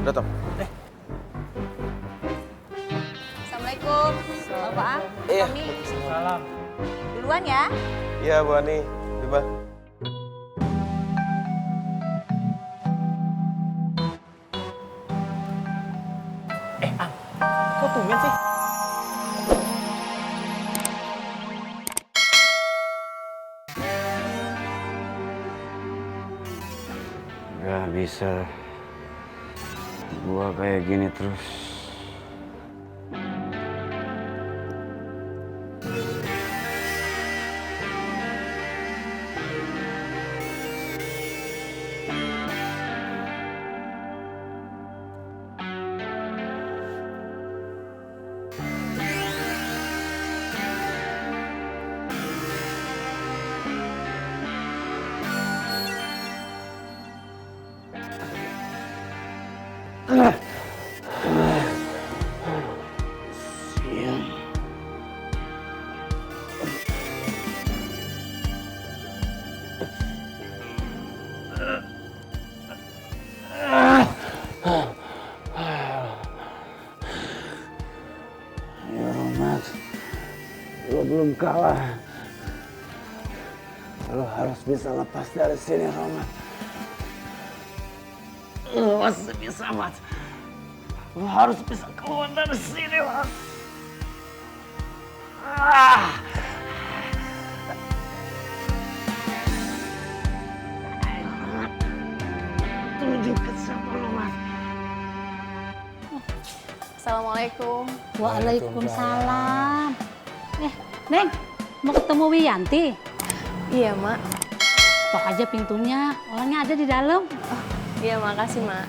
datang. Assalamualaikum. Bapak. Iya. Kami Salam. duluan ya. Iya, Bu Ani. Coba. Ang, kok tumben sih? Gak bisa. Gua kayak gini terus. Ya Romat, lo belum kalah. Lo harus bisa lepas dari sini, Romat. Lo masih bisa, Mas. Lo harus bisa keluar dari sini, Mas. Tunjukkan siapa lo, Mas. Assalamualaikum. Waalaikumsalam. Neng, mau ketemu Wiyanti? Iya, Mak. Tok aja pintunya, orangnya ada di dalam. Iya, makasih, Mak.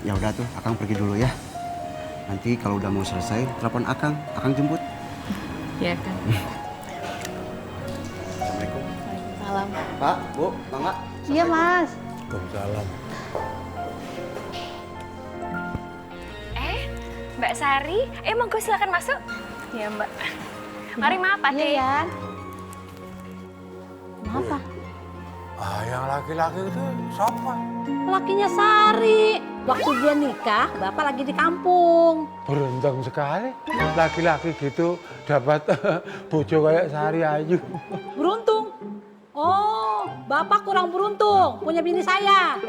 Ya udah tuh, Akang pergi dulu ya. Nanti kalau udah mau selesai, telepon Akang jemput. Iya, kan. Assalamualaikum. Salam. Pak, Bu, Mangga. Iya, Mas. Waalaikumsalam. Mbak Sari, monggo silakan masuk. Iya, Mbak. Mari maaf, Pak. Iya, Yan. Kenapa? Ah, yang laki-laki itu siapa? Lakinya Sari. Waktu dia nikah, Bapak lagi di kampung. Beruntung sekali. Laki-laki gitu dapat bojo kayak Sari Ayu. Beruntung. Oh, Bapak kurang beruntung. Punya bini saya.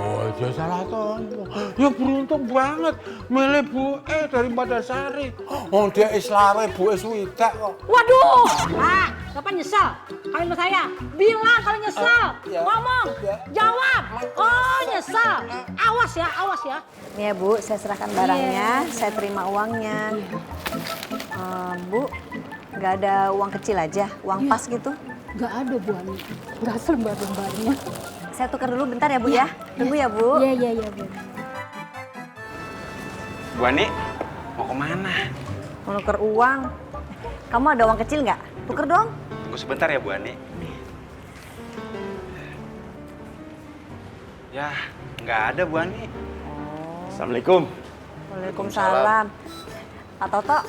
Oh, dia salah tonton. Ya beruntung banget milih Bu daripada Sari. Oh, dia Islamnya Bu Swida kok. Waduh! Ah, Bapak nyesel kawin sama saya. Bilang kalau nyesel. Ya. Ngomong. Ya. Jawab. Oh, nyesel. Awas ya, awas ya. Nih ya, Bu, saya serahkan barangnya, saya terima uangnya. Bu, nggak ada uang kecil aja, uang pas gitu? Gak ada, Bu Ani. Gak selembar-lembarnya. Saya tukar dulu bentar ya, Bu ya. Tunggu ya, Bu. Iya, Bu. Bu Ani, mau kemana? Mau nuker uang. Kamu ada uang kecil nggak? Tuker dong. Tunggu sebentar ya Bu Ani. Ya, nggak ada Bu Ani. Assalamualaikum. Waalaikumsalam. Pak Toto,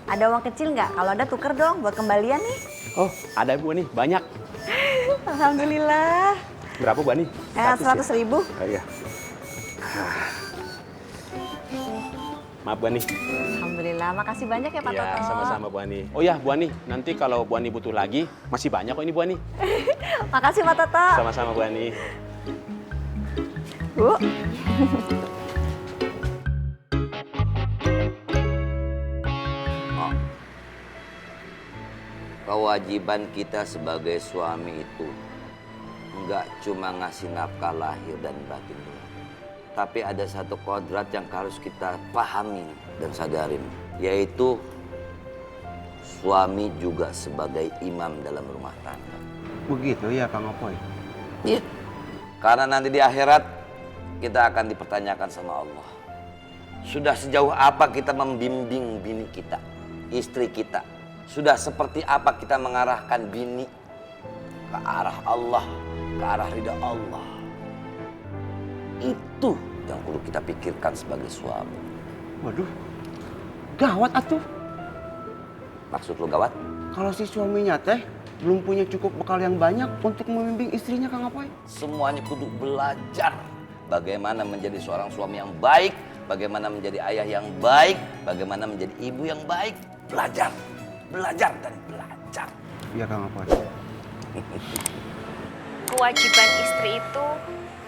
ada uang kecil nggak? Kalau ada tuker dong buat kembalian nih. Oh, ada Bu Ani, banyak. Alhamdulillah. Berapa Bu Ani? 100.000. Oh, iya. Maaf Bu Ani. Alhamdulillah, makasih banyak ya Pak Iya, Toto. sama-sama Bu Ani. Oh ya Bu Ani, nanti kalau Bu Ani butuh lagi, masih banyak kok ini Bu Ani. Makasih Pak Toto. Sama-sama Bu Ani. Bu. Kewajiban kita sebagai suami itu nggak cuma ngasih nafkah lahir dan batin doang. Tapi ada satu kodrat yang harus kita pahami dan sadarin, yaitu suami juga sebagai imam dalam rumah tangga. Begitu ya, Kang Opoy. Iya. Karena nanti di akhirat kita akan dipertanyakan sama Allah. Sudah sejauh apa kita membimbing bini kita, istri kita? Sudah seperti apa kita mengarahkan bini ke arah Allah, ke arah ridha Allah? Itu yang perlu kita pikirkan sebagai suami. Waduh, gawat atuh. Maksud lu gawat? Kalau si suaminya teh belum punya cukup bekal yang banyak untuk membimbing istrinya Kang Apoy. Semuanya kudu belajar bagaimana menjadi seorang suami yang baik, bagaimana menjadi ayah yang baik, bagaimana menjadi ibu yang baik. Belajar, belajar dan belajar. Iya Kang Apoy. Kewajiban istri itu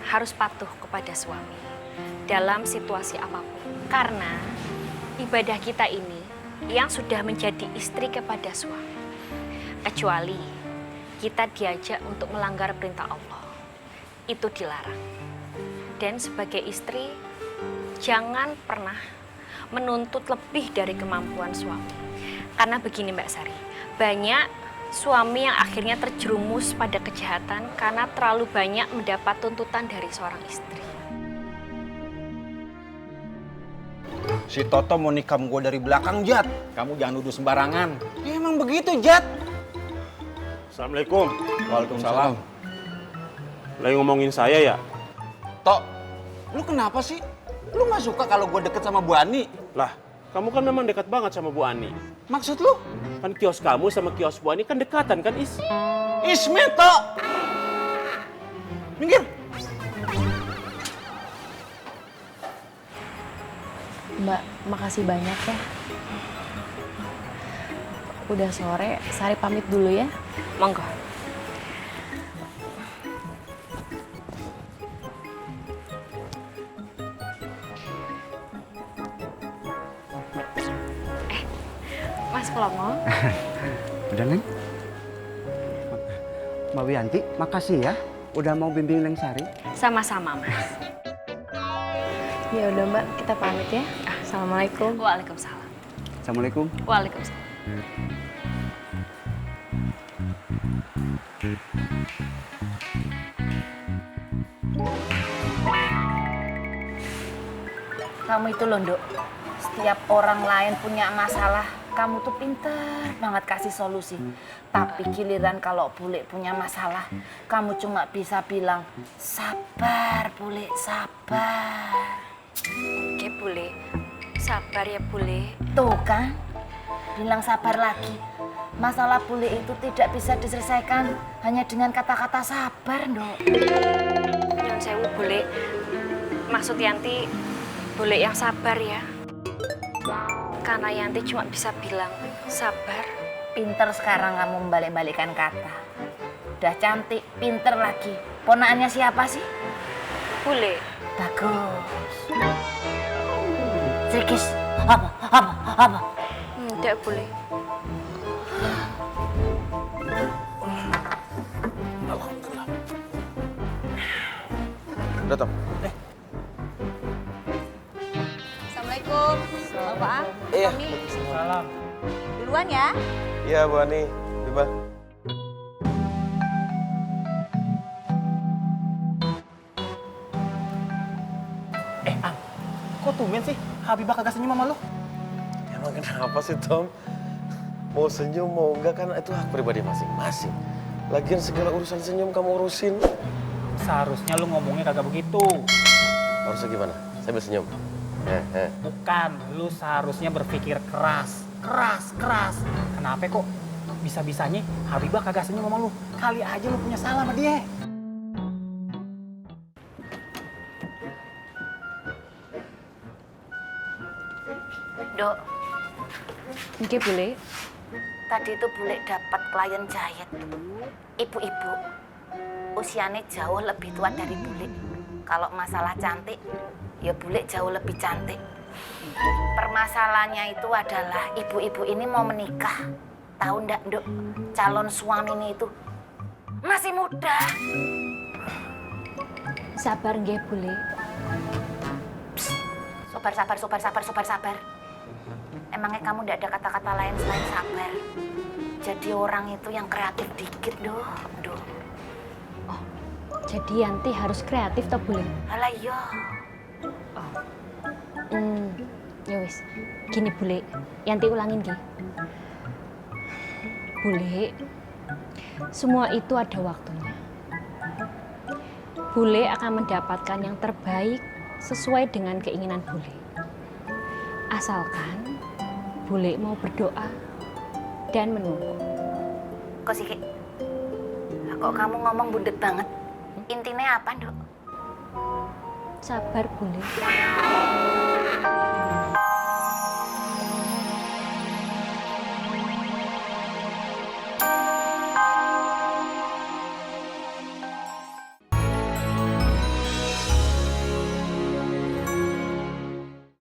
harus patuh kepada suami dalam situasi apapun. Karena ibadah kita ini yang sudah menjadi istri kepada suami. Kecuali kita diajak untuk melanggar perintah Allah. Itu dilarang. Dan sebagai istri, jangan pernah menuntut lebih dari kemampuan suami. Karena begini Mbak Sari, banyak suami yang akhirnya terjerumus pada kejahatan karena terlalu banyak mendapat tuntutan dari seorang istri. Si Toto mau nikam gue dari belakang, Jat. Kamu jangan nuduh sembarangan. Ya emang begitu, Jat. Assalamualaikum. Waalaikumsalam. Lagi ngomongin saya ya? Tok, lu kenapa sih? Lu gak suka kalau gue deket sama Bu Ani? Lah, kamu kan memang dekat banget sama Bu Ani. Maksud lu? Kan kios kamu sama kios Bu Ani kan dekatan kan, Is? Ismet, Tok! Minggir! Mbak, makasih banyak ya. Udah sore, Sari pamit dulu ya. Monggo. Mas Plomo. Udah Neng? Mbak Wianti, makasih ya udah mau bimbing Neng Sari. Sama-sama, Mas. Ya udah Mbak, kita pamit ya. Assalamualaikum. Waalaikumsalam. Assalamualaikum. Waalaikumsalam. Kamu itu loh, Nduk. Setiap orang lain punya masalah, kamu tuh pinter banget kasih solusi. Tapi giliran kalau Bule punya masalah, kamu cuma bisa bilang, sabar Bule, sabar. Oke, Bule. Sabar ya, Bule. Tuh kan, bilang sabar lagi. Masalah Bule itu tidak bisa diselesaikan hanya dengan kata-kata sabar, Nduk. Nyun sewu, Bule. Maksud Yanti, Bule yang sabar ya. Karena Yanti cuma bisa bilang sabar. Pinter sekarang kamu membalik-balikan kata. Udah cantik, pinter lagi. Ponakannya siapa sih? Bule. Bagus. Sikis. Apa? Enggak, Bule. Datang. Assalamualaikum. Bapak, Iya. kami duluan ya. Iya Bu Ani, Bima. Kok tumben sih Habibah kagak senyum sama lu? Emang kenapa sih Tom? Mau senyum mau enggak kan itu hak pribadi masing-masing. Lagian segala urusan senyum kamu urusin. Seharusnya lu ngomongnya kagak begitu. Harusnya gimana? Saya bersenyum. Bukan, lu seharusnya berpikir keras. Keras. Kenapa kok bisa-bisanya Habibah kagak senyum sama lu? Kali aja lu punya salah sama dia. Dok, Oke, Bule. tadi itu Bule dapat klien jahit. Ibu-ibu, usianya jauh lebih tua dari Bule. Kalau masalah cantik, ya Bule jauh lebih cantik. Permasalahannya itu adalah ibu-ibu ini mau menikah. Tahu ndak, Dok? Calon suaminya itu masih muda. Sabar nggih, Bule. Sabar. Emangnya kamu ndak ada kata-kata lain selain sabar? Jadi orang itu yang kreatif dikit, Dok. Oh, jadi Yanti harus kreatif toh, Bule? Alah iya. Ya wis. Gini, Bule. Yanti ulangin nggih. Bule, semua itu ada waktunya. Bule akan mendapatkan yang terbaik sesuai dengan keinginan Bule. Asalkan Bule mau berdoa dan menunggu. Kok Siki? Kok kamu ngomong bundet banget? Intinya apa, Nduk? Sabar, Bunda.